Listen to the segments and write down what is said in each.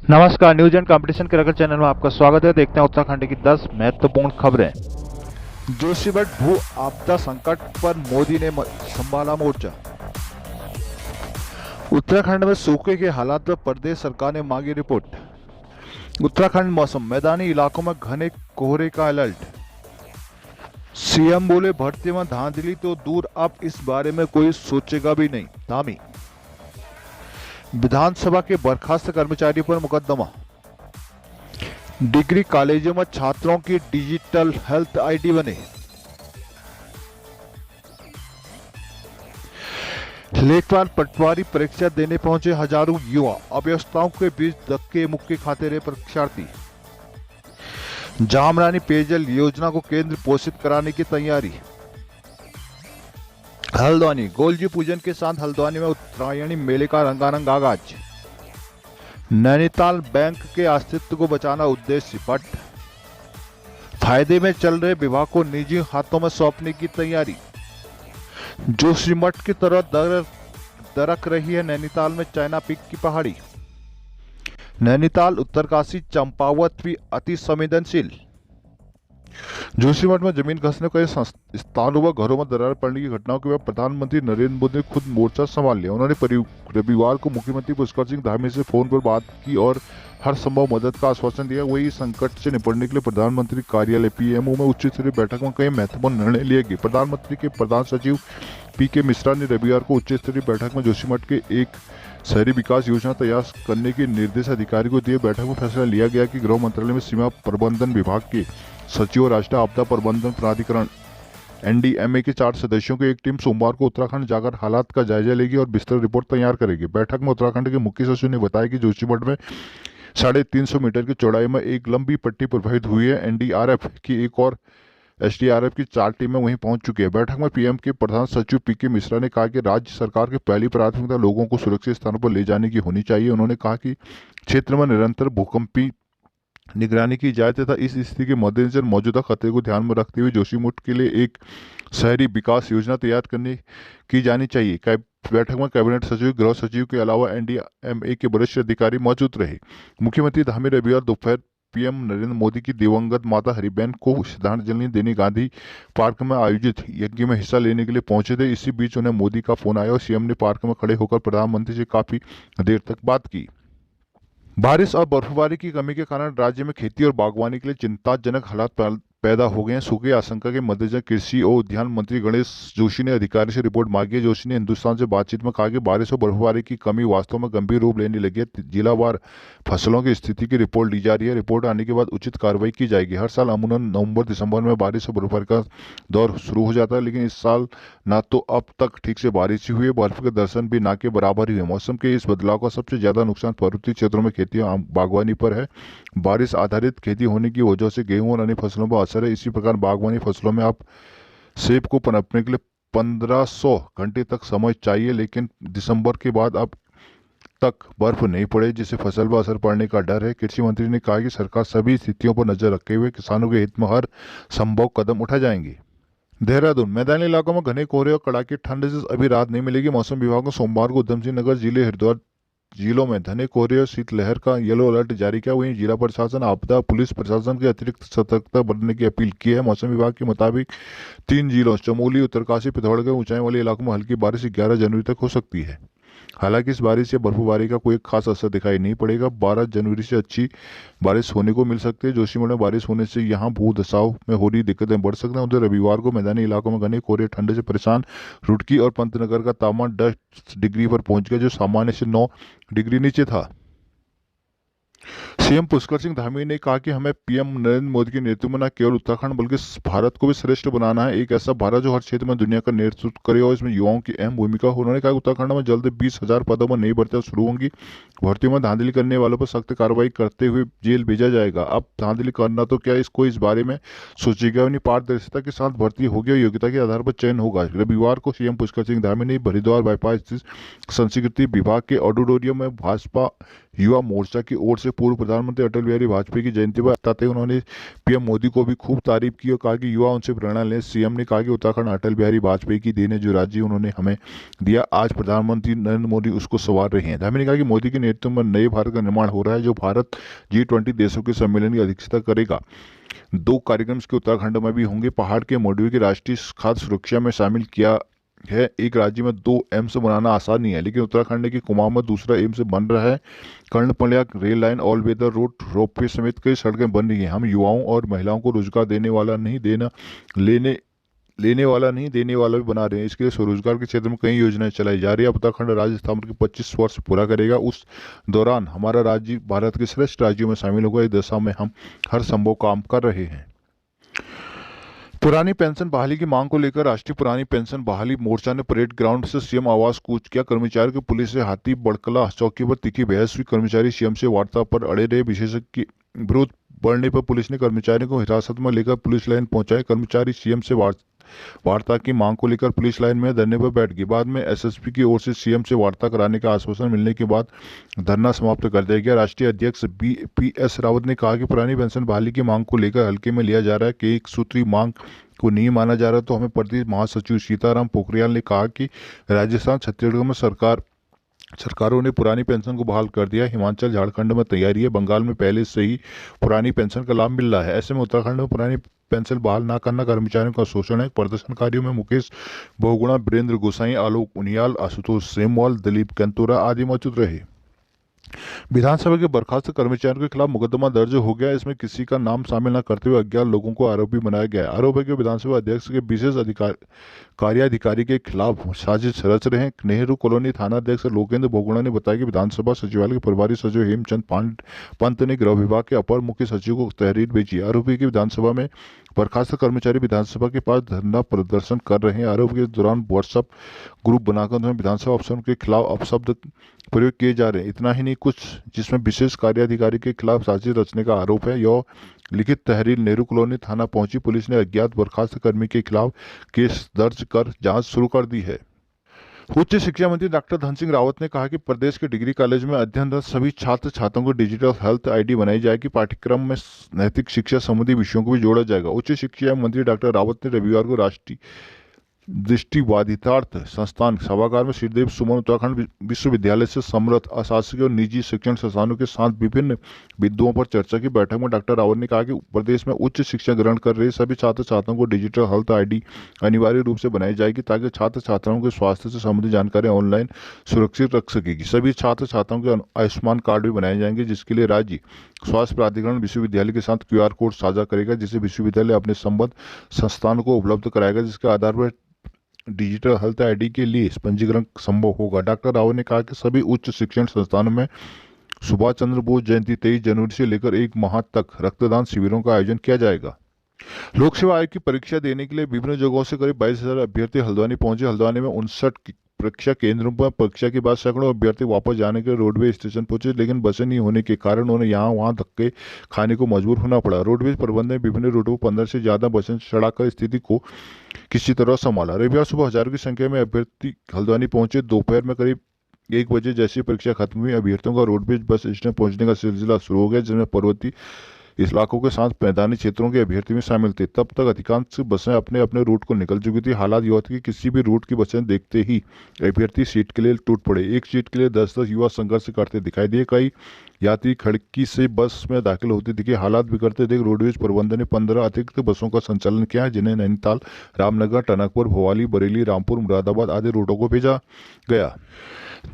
नमस्कार, news and competition के रगड़ चैनल में आपका स्वागत है। देखते हैं उत्तराखंड की 10 महत्वपूर्ण खबरें। जोशीमठ भू आपदा संकट पर मोदी ने संभाला मोर्चा। उत्तराखंड में सूखे के हालात पर प्रदेश सरकार ने मांगी रिपोर्ट। उत्तराखंड मौसम, मैदानी इलाकों में घने कोहरे का अलर्ट। सीएम बोले भर्ती में धांधली तो दूर, अब इस बारे में कोई सोचेगा भी नहीं। धामी, विधानसभा के बर्खास्त कर्मचारियों पर मुकदमा। डिग्री कॉलेजों में छात्रों की डिजिटल हेल्थ आईडी बने। लेखपाल पटवारी परीक्षा देने पहुंचे हजारों युवा, अव्यवस्थाओं के बीच धक्के मुक्के खाते रहे परीक्षार्थी। जामरानी पेयजल योजना को केंद्र पोषित कराने की तैयारी। हल्द्वानी, गोलजी पूजन के साथ हल्द्वानी में उत्तरायणी मेले का रंगारंग आगाज। नैनीताल बैंक के अस्तित्व को बचाना उद्देश्य, बट फायदे में चल रहे विभाग को निजी हाथों में सौंपने की तैयारी। जोशीमठ की तरह दरक रही है नैनीताल में चाइना पीक की पहाड़ी। नैनीताल, उत्तरकाशी, चंपावत भी अति संवेदनशील। जोशीमठ में जमीन खसने कई स्थानों व घरों में दरार पड़ने की घटनाओं के बाद प्रधानमंत्री नरेंद्र मोदी ने खुद मोर्चा संभाल लिया। उन्होंने रविवार को मुख्यमंत्री पुष्कर सिंह धामी से फोन पर बात की और हर संभव मदद का आश्वासन दिया। वही संकट से निपटने के लिए प्रधानमंत्री कार्यालय पीएमओ में उच्च स्तरीय बैठक में कई महत्वपूर्ण निर्णय लिए गए। प्रधानमंत्री के प्रधान सचिव पीके मिश्रा ने रविवार को उच्च स्तरीय बैठक में जोशीमठ के एक शहरी विकास योजना तैयार करने के निर्देश अधिकारी को दिए। बैठक में फैसला लिया गया कि गृह मंत्रालय में सीमा प्रबंधन विभाग के सचिव और राष्ट्रीय आपदा प्रबंधन प्राधिकरण एनडीएमए के 4 सदस्यों की एक टीम सोमवार को उत्तराखंड जाकर हालात का जायजा लेगी और विस्तृत रिपोर्ट तैयार करेगी। बैठक में उत्तराखंड के मुख्य सचिव ने बताया कि जोशीमठ में 350 मीटर की चौड़ाई में एक लंबी पट्टी प्रभावित हुई है। एनडीआरएफ की एक और एसडीआरएफ की 4 टीमें वहीं पहुंच चुकी है। बैठक में पीएम के प्रधान सचिव पीके मिश्रा ने कहा कि राज्य सरकार की पहली प्राथमिकता लोगों को सुरक्षित स्थानों पर ले जाने की होनी चाहिए। उन्होंने कहा कि क्षेत्र में निरंतर भूकंपी निगरानी की जाए तथा इस स्थिति के मद्देनजर मौजूदा खतरे को ध्यान में रखते हुए जोशीमठ के लिए एक शहरी विकास योजना तैयार की जानी चाहिए। बैठक में कैबिनेट सचिव, गृह सचिव के अलावा एनडीएमए के वरिष्ठ अधिकारी मौजूद रहे। मुख्यमंत्री धामी रविवार दोपहर पीएम नरेंद्र मोदी की दिवंगत माता हरिबहन को श्रद्धांजलि देने गांधी पार्क में आयोजित यज्ञ में हिस्सा लेने के लिए पहुंचे थे। इसी बीच उन्हें मोदी का फोन आया और सीएम ने पार्क में खड़े होकर प्रधानमंत्री से काफी देर तक बात की। बारिश और बर्फबारी की कमी के कारण राज्य में खेती और बागवानी के लिए चिंताजनक हालात पैदा हो गए हैं। सूखे आशंका के मद्देनजर कृषि और उद्यान मंत्री गणेश जोशी ने अधिकारी से रिपोर्ट मांगी है। जोशी ने हिंदुस्तान से बातचीत में कहा कि बारिश और बर्फबारी की कमी वास्तव में गंभीर रूप लेने लगी है। जिलावार फसलों की स्थिति की रिपोर्ट ली जा रही है। रिपोर्ट आने के बाद उचित कार्रवाई की जाएगी। हर साल अमूमन नवंबर दिसंबर में बारिश और बर्फबारी का दौर शुरू हो जाता है, लेकिन इस साल ना तो अब तक ठीक से बारिश हुई है, बर्फ के दर्शन भी ना के बराबर ही है। मौसम के इस बदलाव का सबसे ज्यादा नुकसान पर्वतीय क्षेत्रों में खेती और बागवानी पर है। बारिश आधारित खेती होने की वजह से गेहूं और अन्य फसलों पर असर है। इसी प्रकार बागवानी फसलों में आप सेब को पनपने के लिए 1500 घंटे तक समय चाहिए, लेकिन दिसंबर के बाद अब तक बर्फ नहीं पड़े जिससे फसल पर असर पड़ने का डर है। कृषि मंत्री ने कहा कि सरकार सभी स्थितियों पर नजर रखे हुए किसानों के हित में हर संभव कदम उठाए जाएंगे। देहरादून, मैदानी इलाकों में घने कोहरे और कड़ाके ठंड से अभी राहत नहीं मिलेगी। मौसम विभाग ने सोमवार को उधम सिंह नगर जिले, हरिद्वार जिलों में घने कोहरे और शीतलहर का येलो अलर्ट जारी किया। वहीं जिला प्रशासन, आपदा पुलिस प्रशासन की अतिरिक्त सतर्कता बरतने की अपील की है। मौसम विभाग के मुताबिक 3 जिलों चमोली, उत्तरकाशी, पिथौरागढ़ के ऊंचाई वाले इलाकों में हल्की बारिश 11 जनवरी तक हो सकती है। हालांकि इस बारिश या बर्फबारी का कोई खास असर दिखाई नहीं पड़ेगा। 12 जनवरी से अच्छी बारिश होने को मिल सकती है। जोशीमठ में बारिश होने से यहां भू दसाव में हो रही दिक्कतें बढ़ सकती हैं। उधर रविवार को मैदानी इलाकों में घने कोहरे ठंड से परेशान रुड़की और पंतनगर का तापमान 10 डिग्री पर पहुंच गया, जो सामान्य से 9 डिग्री नीचे था। सीएम पुष्कर सिंह धामी ने कहा कि हमें पीएम नरेंद्र मोदी के नेतृत्व में न केवल उत्तराखंड बल्कि भारत को भी श्रेष्ठ बनाना है। एक ऐसा भारत जो हर क्षेत्र में दुनिया का नेतृत्व करे और इसमें युवाओं की अहम भूमिका हो। उन्होंने कहा कि उत्तराखंड में जल्द 20,000 पदों पर नई भर्तियां शुरू होंगी। भर्तियों में धांधली करने वालों पर सख्त कार्रवाई करते हुए जेल भेजा जाएगा। अब धांधली करना तो क्या, इसको इस बारे में सोचेगा नहीं। पारदर्शिता के साथ भर्ती होगी और योग्यता के आधार पर चयन होगा। रविवार को सीएम पुष्कर सिंह धामी ने हरिद्वार बाईपास स्थित संस्कृति विभाग के ऑडिटोरियम में भाजपा युवा मोर्चा की ओर से पूर्व प्रधानमंत्री अटल बिहारी वाजपेयी की जयंती पर बताते हुए उन्होंने पीएम मोदी को भी खूब तारीफ की और कहा कि युवा उनसे प्रेरणा लें। सीएम ने कहा कि उत्तराखंड अटल बिहारी वाजपेयी की देन है, जो राज्य उन्होंने हमें दिया, आज प्रधानमंत्री नरेंद्र मोदी उसको संवार रहे हैं। धामी ने कहा कि मोदी के नेतृत्व में नए भारत का निर्माण हो रहा है, जो भारत G20 देशों के सम्मेलन की अध्यक्षता करेगा। 2 कार्यक्रम इसके उत्तराखंड में भी होंगे। पहाड़ के मॉड्यूल की राष्ट्रीय खाद्य सुरक्षा में शामिल किया है। एक राज्य में 2 एम्स बनाना आसान नहीं है, लेकिन उत्तराखंड के कुमाऊं में दूसरा एम्स बन रहा है। Karnaprayag rail line, all weather road, ropeway समेत कई सड़कें बन रही हैं। हम युवाओं और महिलाओं को रोजगार देने वाला नहीं देने वाला भी बना रहे हैं। इसके लिए स्वरोजगार के क्षेत्र में कई योजनाएं चलाई जा रही है। उत्तराखंड राज्य स्थापना के 25 वर्ष पूरा करेगा। उस दौरान हमारा राज्य भारत के श्रेष्ठ राज्यों में शामिल होगा। इस दिशा में हम हर संभव काम कर रहे हैं। पुरानी पेंशन बहाली की मांग को लेकर राष्ट्रीय पुरानी पेंशन बहाली मोर्चा ने परेड ग्राउंड से सीएम आवास कूच किया। कर्मचारियों की पुलिस से हाथी बड़कला चौकी पर तीखी बहस हुई। कर्मचारी सीएम से वार्ता पर अड़े रहे। विशेषज्ञ के विरोध बढ़ने पर पुलिस ने कर्मचारियों को हिरासत में लेकर पुलिस लाइन पहुंचाए। कर्मचारी सीएम से वार्ता की मांग को लेकर पुलिस लाइन में धरने पर बैठ गई। बाद में एसएसपी की ओर से सीएम से वार्ता कराने का आश्वासन मिलने के बाद धरना समाप्त कर दिया गया। राष्ट्रीय अध्यक्ष पीएस रावत ने कहा कि पुरानी पेंशन बहाली की मांग को लेकर हल्के में लिया जा रहा है कि एक सूत्री मांग को नहीं माना जा रहा। तो हमें प्रदेश महासचिव सीताराम पोखरियाल ने कहा कि राजस्थान छत्तीसगढ़ में सरकारों ने पुरानी पेंशन को बहाल कर दिया। हिमाचल झारखंड में तैयारी है। बंगाल में पहले से ही पुरानी पेंशन का लाभ मिल रहा है। ऐसे में उत्तराखंड में पुरानी पेंशन बहाल न करना कर्मचारियों का शोषण है। प्रदर्शनकारियों में मुकेश बहुगुणा, वीरेंद्र गोसाई, आलोक उनियाल, आशुतोष सेमवाल, दिलीप कंतोरा आदि मौजूद रहे। विधानसभा के बर्खास्त कर्मचारियों के खिलाफ मुकदमा दर्ज हो गया। इसमें किसी का नाम शामिल न करते हुए 11 लोगों को आरोपी बनाया गया है। आरोप है कि विधानसभा अध्यक्ष के विशेष कार्याधिकारी के खिलाफ साजिश रच रहे हैं। नेहरू कॉलोनी थाना अध्यक्ष लोकेंद्र बोगुणा ने बताया कि विधानसभा सचिवालय के प्रभारी सचिव हेमचंद पंत ने गृह विभाग के अपर मुख्य सचिव को तहरीर भेजी। आरोपी की विधानसभा में बर्खास्त कर्मचारी विधानसभा के पास धरना प्रदर्शन कर रहे हैं। आरोप के दौरान व्हाट्सएप ग्रुप बनाकर उन्हें विधानसभा अफसरों के खिलाफ अपशब्द प्रयोग किए जा रहे हैं। इतना ही नहीं, कुछ जिसमें विशेष कार्याधिकारी के खिलाफ साजिश रचने का आरोप है। यह लिखित तहरीर नेहरू कॉलोनी थाना पहुंची। पुलिस ने अज्ञात बर्खास्त कर्मी के खिलाफ केस दर्ज कर जांच शुरू कर दी है। उच्च शिक्षा मंत्री डॉक्टर धन सिंह रावत ने कहा कि प्रदेश के डिग्री कॉलेज में अध्ययनरत सभी छात्र छात्राओं को डिजिटल हेल्थ आईडी बनाई जाएगी। पाठ्यक्रम में नैतिक शिक्षा संबंधी विषयों को भी जोड़ा जाएगा। उच्च शिक्षा मंत्री डॉक्टर रावत ने रविवार को राष्ट्रीय दृष्टिबाधितार्थ संस्थान सभागार में श्रीदेव सुमन उत्तराखंड विश्वविद्यालय से समृद्ध अशासकीय और निजी शिक्षण संस्थानों के साथ विभिन्न बिंदुओं पर चर्चा की। बैठक में डॉक्टर रावत ने कहा कि प्रदेश में उच्च शिक्षा ग्रहण कर रहे सभी छात्र छात्राओं को डिजिटल हेल्थ आईडी अनिवार्य रूप से बनाई जाएगी, ताकि छात्र छात्राओं के स्वास्थ्य से संबंधित जानकारी ऑनलाइन सुरक्षित रख सकेगी। सभी छात्र छात्राओं के आयुष्मान कार्ड भी बनाए जाएंगे, जिसके लिए राज्य स्वास्थ्य प्राधिकरण विश्वविद्यालय के साथ QR कोड साझा करेगा, जिसे विश्वविद्यालय अपने संबद्ध संस्थान को उपलब्ध कराएगा, जिसके आधार पर डिजिटल हेल्थ आईडी के लिए पंजीकरण संभव होगा। डॉक्टर रावत ने कहा कि सभी उच्च शिक्षण संस्थानों में सुभाष चंद्र बोस जयंती 23 जनवरी से लेकर 1 माह तक रक्तदान शिविरों का आयोजन किया जाएगा। लोक सेवा आयोग की परीक्षा देने के लिए विभिन्न जगहों से करीब 22,000 अभ्यर्थी हल्द्वानी पहुंचे। हल्द्वानी में 59 परीक्षा केंद्रों पर परीक्षा के बाद सैकड़ों अभ्यर्थी वापस जाने के लिए रोडवेज स्टेशन पहुंचे, लेकिन बसें नहीं होने के कारण उन्हें यहाँ वहाँ धक्के खाने को मजबूर होना पड़ा। रोडवेज प्रबंधन ने विभिन्न रूटों पर 15 से ज्यादा बसें चढ़ाकर स्थिति को किसी तरह संभाला। रविवार सुबह हजारों की संख्या में अभ्यर्थी हल्द्वानी पहुंचे। दोपहर में करीब 1 बजे जैसी परीक्षा खत्म हुई, अभ्यर्थियों का रोडवेज बस स्टेशन पहुंचने का सिलसिला शुरू हो गया, जिसमें पर्वतीय इलाकों के साथ मैदानी क्षेत्रों के अभ्यर्थी में शामिल थे। तब तक अधिकांश बसें अपने अपने रूट को निकल चुकी थी। हालात युवा की किसी भी रूट की बसें देखते ही अभ्यर्थी सीट के लिए टूट पड़े। एक सीट के लिए 10-10 युवा संघर्ष करते दिखाई दिए। कई यात्री खिड़की से बस में दाखिल होते दिखे। हालात बिगड़ते देख रोडवेज प्रबंधन ने 15 अतिरिक्त बसों का संचालन किया, जिन्हें नैनीताल, रामनगर, टनकपुर, भोपाली, बरेली, रामपुर, मुरादाबाद आदि रूटों को भेजा गया।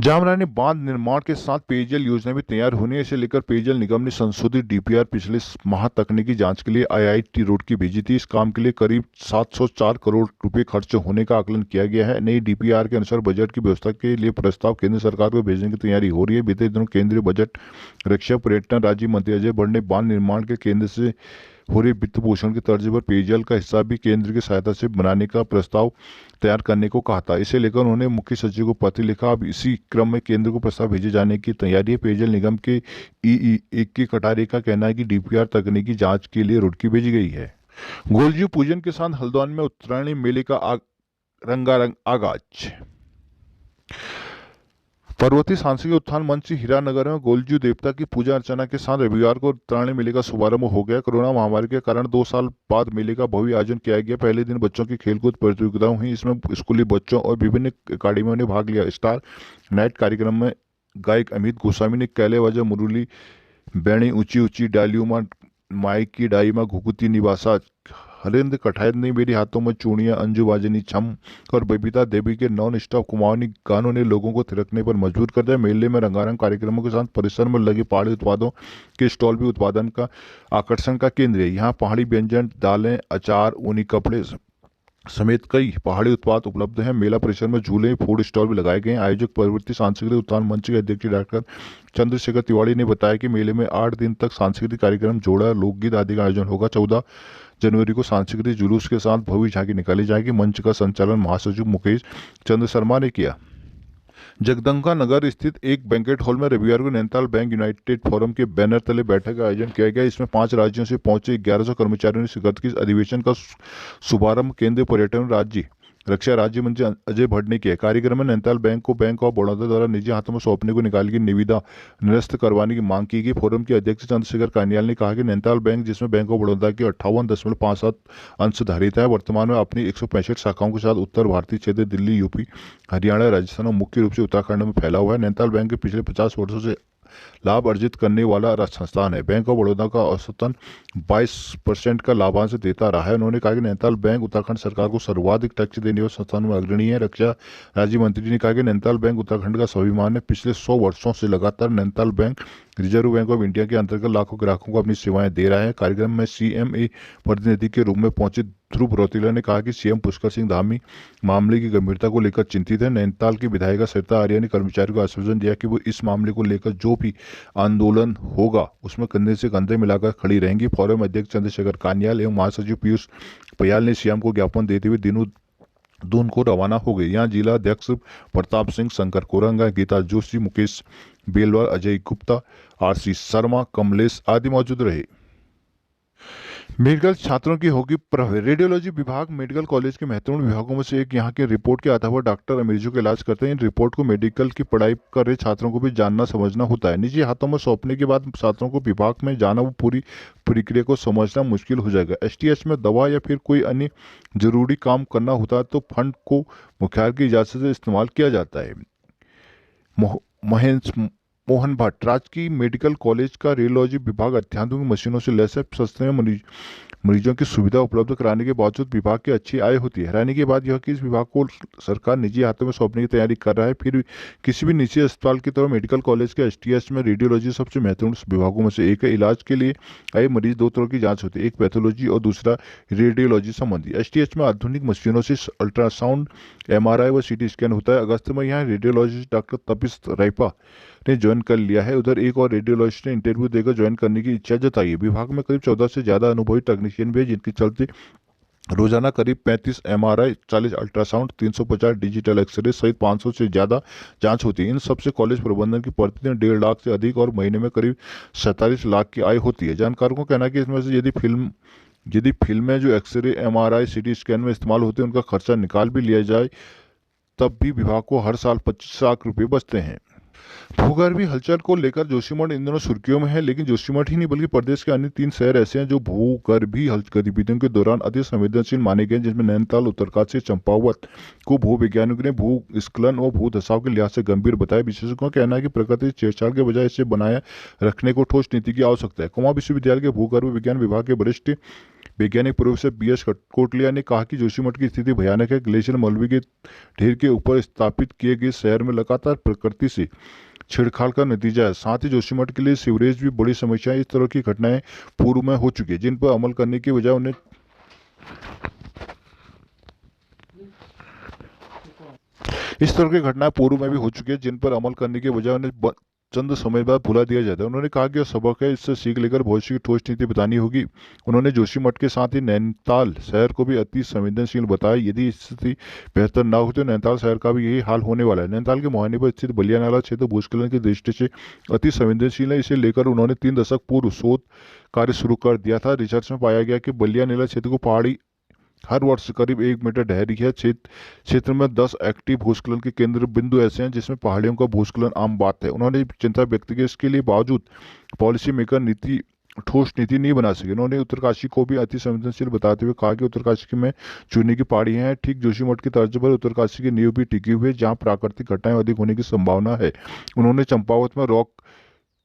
जामरानी बांध निर्माण के साथ पेयजल योजना भी तैयार होने है। इसे लेकर पेयजल निगम ने संशोधित DPR पिछले माह तकनीकी जांच के लिए IIT रोड की भेजी थी। इस काम के लिए करीब 704 करोड़ रुपए खर्च होने का आकलन किया गया है। नई DPR के अनुसार बजट की व्यवस्था के लिए प्रस्ताव केंद्र सरकार को भेजने की तैयारी हो रही है। बीते दिनों केंद्रीय बजट रक्षा पर्यटन राज्य मंत्री अजय भट्ट ने बांध निर्माण के केंद्र से हो रही वित्त पोषण की तर्ज पर पेयजल का हिस्सा भी केंद्र की सहायता से बनाने का प्रस्ताव तैयार करने को कहा था। इसे लेकर उन्होंने मुख्य सचिव को पत्र लिखा। अब इसी क्रम में केंद्र को प्रस्ताव भेजे जाने की तैयारी है। पेयजल निगम के EE1 कटारे का कहना है कि DPR तकनीकी जांच के लिए रुड़की भेजी गई है। गोलजी पूजन के साथ हल्द्वानी में उत्तरायणी मेले का रंगारंग आगाज। पर्वतीय सांस्कृतिक उत्थान मंच हीरानगर में गोलजू देवता की पूजा अर्चना के साथ रविवार को उत्तरायणी मेले का शुभारंभ हो गया। कोरोना महामारी के कारण 2 साल बाद मेले का भव्य आयोजन किया गया। पहले दिन बच्चों की खेलकूद प्रतियोगिताएं हुई। इसमें स्कूली बच्चों और विभिन्न अकादमियों ने भाग लिया। स्टार नाइट कार्यक्रम में गायक अमित गोस्वामी ने कैले वजह मुरली बैणी ऊंची ऊंची डालियों में माई डाई में घुघुती निवासा हरिंद्र कठायत ने मेरे हाथों में चूड़ियां अंजू बाजनी छम और बबीता देवी के नॉन स्टॉप कुमाऊनी गानों ने लोगों को थिरकने पर मजबूर कर दिया। मेले में रंगारंग कार्यक्रमों के साथ परिसर में लगे पहाड़ी उत्पादों के स्टॉल भी उत्पादन का आकर्षण का केंद्र है। यहाँ पहाड़ी व्यंजन, दालें, अचार, ऊनी कपड़े समेत कई पहाड़ी उत्पाद उपलब्ध हैं। मेला परिसर में झूले, फूड स्टॉल भी लगाए गए हैं। आयोजक प्रवृत्ति सांस्कृतिक उत्थान मंच के अध्यक्ष डॉक्टर चंद्रशेखर तिवारी ने बताया कि मेले में 8 दिन तक सांस्कृतिक कार्यक्रम, जोड़ा, लोकगीत आदि का आयोजन होगा। 14 जनवरी को सांस्कृतिक जुलूस के साथ भव्य झांकी निकाली जाएगी। मंच का संचालन महासचिव मुकेश चंद्र शर्मा ने किया। जगदंगा नगर स्थित एक बैंकेट हॉल में रविवार को नैनीताल बैंक यूनाइटेड फोरम के बैनर तले बैठक का आयोजन किया गया। इसमें 5 राज्यों से पहुंचे 1100 कर्मचारियों ने शिरकत की। अधिवेशन का शुभारंभ केंद्रीय पर्यटन राज्य रक्षा राज्य मंत्री अजय भट्ट ने किया। कार्यक्रम में नैनीताल बैंक को बैंक ऑफ बड़ौदा द्वारा निजी हाथों में सौंपने को निकाली गई निविदा निरस्त करवाने की मांग की गई। फोरम के अध्यक्ष चंद्रशेखर कानियाल ने कहा कि नैनीताल बैंक, जिसमें बैंक ऑफ बड़ौदा की 58.57 अंशधारित है, वर्तमान में अपनी 165 शाखाओं के साथ उत्तर भारतीय क्षेत्र, दिल्ली, यूपी, हरियाणा, राजस्थान और मुख्य रूप से उत्तराखंड में फैला हुआ है। नैनीताल बैंक के पिछले 50 वर्षों से लाभ अर्जित करने वाला संस्थान है। बैंक ऑफ बड़ौदा का औसतन 22% का लाभांश देता रहा है। उन्होंने कहा कि नैनीताल बैंक उत्तराखंड सरकार को सर्वाधिक टैक्स देने वाले संस्थानों में अग्रणी है। रक्षा राज्य मंत्री ने कहा कि नैनीताल बैंक उत्तराखंड का स्वाभिमान है। पिछले 100 वर्षों से लगातार Nainital bank reserve bank of India के अंतर्गत लाखों ग्राहकों को अपनी सेवाएं दे रहा है। कार्यक्रम में सीएमए प्रतिनिधि के रूप में पहुंचे ध्रुव रौतेला ने कहा कि सीएम पुष्कर सिंह धामी मामले की गंभीरता को लेकर चिंतित है। नैनीताल की विधायिका सरिता आर्या ने कर्मचारियों को आश्वासन दिया कि वो इस मामले को लेकर जो भी आंदोलन होगा उसमें कंधे से कंधे मिलाकर खड़ी रहेंगी। फोरम अध्यक्ष चंद्रशेखर कानियाल एवं महासचिव पीयूष पयाल ने सीएम को ज्ञापन देते हुए दून को रवाना हो गए। यहाँ जिला अध्यक्ष प्रताप सिंह, शंकर कोरंगा, गीता जोशी, मुकेश बेलवाल, अजय गुप्ता, आरसी शर्मा, कमलेश आदि मौजूद रहे। मेडिकल छात्रों की होगी प्रभावित। रेडियोलॉजी विभाग मेडिकल कॉलेज के महत्वपूर्ण विभागों में से एक। यहाँ के रिपोर्ट के आधार पर डॉक्टर मरीजों का इलाज करते हैं। इन रिपोर्ट को मेडिकल की पढ़ाई कर रहे छात्रों को भी जानना समझना होता है। निजी हाथों में सौंपने के बाद छात्रों को विभाग में जाना, वो पूरी प्रक्रिया को समझना मुश्किल हो जाएगा। एसटीएच में दवा या फिर कोई अन्य जरूरी काम करना होता है तो फंड को मुख्यालय की इजाजत से इस्तेमाल किया जाता है। महेंद्र मोहन भट्ट, राजकीय मेडिकल कॉलेज का रेडियोलॉजी विभाग अत्याधुनिक मशीनों से लैस है। सस्ते में मरीजों की सुविधा उपलब्ध कराने के बावजूद विभाग की अच्छी आय होती है। हैरानी की बात यह कि इस विभाग को सरकार निजी हाथों में सौंपने की तैयारी कर रहा है। फिर किसी भी निजी अस्पताल की तरह मेडिकल कॉलेज के एसटीएच में रेडियोलॉजी सबसे महत्वपूर्ण विभागों में से एक है। इलाज के लिए आए मरीज 2 तरह की जाँच होती है, एक पैथोलॉजी और दूसरा रेडियोलॉजी संबंधी। एसटीएच में आधुनिक मशीनों से अल्ट्रासाउंड, एमआरआई व सीटी स्कैन होता है। अगस्त में यहाँ रेडियोलॉजिस्ट डॉक्टर तपिस रायपा ने ज्वाइन कर लिया है। उधर एक और रेडियोलॉजिस्ट ने इंटरव्यू देकर ज्वाइन करने की इच्छा जताई है। विभाग में करीब 14 से ज्यादा अनुभवी टेक्नीशियन भी है, जिनके चलते रोजाना करीब 35 एमआरआई, 40 अल्ट्रासाउंड, 350 डिजिटल एक्सरे सहित 500 से ज्यादा जांच होती है। इन सबसे कॉलेज प्रबंधन की प्रतिदिन 1.5 लाख से अधिक और महीने में करीब 47 लाख की आय होती है। जानकारों को कहना है कि इसमें से यदि फिल्में जो एक्सरे, एमआरआई, सीटी स्कैन में इस्तेमाल होते हैं उनका खर्चा निकाल भी लिया जाए तब भी विभाग को हर साल 25 लाख रुपये बचते हैं। भूगर्भीय हलचल को लेकर जोशीमठ इन दिनों सुर्खियों में है, लेकिन जोशीमठ ही नहीं बल्कि प्रदेश के अन्य 3 शहर ऐसे हैं जो भूगर्भीय गतिविधियों के दौरान अति संवेदनशील माने गए, जिसमें नैनीताल, उत्तरकाशी, चंपावत को भूवैज्ञानिकों ने भूस्खलन और भू धसाव के लिहाज से गंभीर बताया। विशेषज्ञों का कहना है कि प्रकृति से छेड़छाड़ के बजाय इसे बनाए रखने को ठोस नीति की आवश्यकता है। कुमाऊं विश्वविद्यालय के भूगर्भ विज्ञान विभाग के वरिष्ठ वैज्ञानिक प्रोफेसर बीएस कोटलिया ने कहा कि जोशीमठ की स्थिति भयानक है। ग्लेशियर मलबे के ढेर के ऊपर स्थापित किए गए शहर में लगातार प्रकृति से छेड़छाड़ का नतीजा है। साथ ही जोशीमठ के लिए सीवरेज भी बड़ी समस्या है। इस तरह की घटनाएं पूर्व में हो चुकी है, जिन पर अमल करने की बजाय उन्हें चंद समय बाद भुला दिया जाता है। उन्होंने कहा कि यह सबक है, इससे सीख लेकर भविष्य की ठोस नीति बतानी होगी। उन्होंने जोशीमठ के साथ ही नैनीताल शहर को भी अति संवेदनशील बताया। यदि स्थिति बेहतर न हो तो नैनीताल शहर का भी यही हाल होने वाला है। नैनीताल के मोहानी पर स्थित बलिया नाला क्षेत्र भूस्खलन की दृष्टि से अति संवेदनशील है। इसे लेकर उन्होंने 3 दशक पूर्व शोध कार्य शुरू कर दिया था। रिसर्च में पाया गया कि बलिया नाला क्षेत्र को पहाड़ी हर वर्ष करीब 1 मीटर ढह है। क्षेत्र में 10 एक्टिव भूस्खलन के केंद्र बिंदु ऐसे हैं जिसमें पहाड़ियों का भूस्खलन आम बात है। उन्होंने चिंता व्यक्त की, इसके लिए बावजूद पॉलिसी मेकर नीति ठोस नीति नहीं बना सके। उन्होंने उत्तरकाशी को भी अति संवेदनशील बताते हुए कहा कि उत्तरकाशी में चूने की पहाड़ियां हैं। ठीक जोशीमठ की तर्ज पर उत्तरकाशी की नींव भी टिकी हुई है, जहां प्राकृतिक घटनाएं अधिक होने की संभावना है। उन्होंने चंपावत में रॉक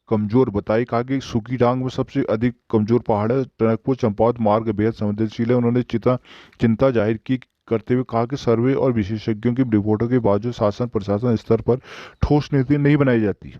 कमजोर बताई, कहा कि सूखी डांग में सबसे अधिक कमजोर पहाड़ है। टनकपुर चंपावत मार्ग बेहद संवेदनशील है। उन्होंने चिंता जाहिर की करते हुए कहा कि सर्वे और विशेषज्ञों की रिपोर्टों के बावजूद शासन प्रशासन स्तर पर ठोस नीति नहीं बनाई जाती।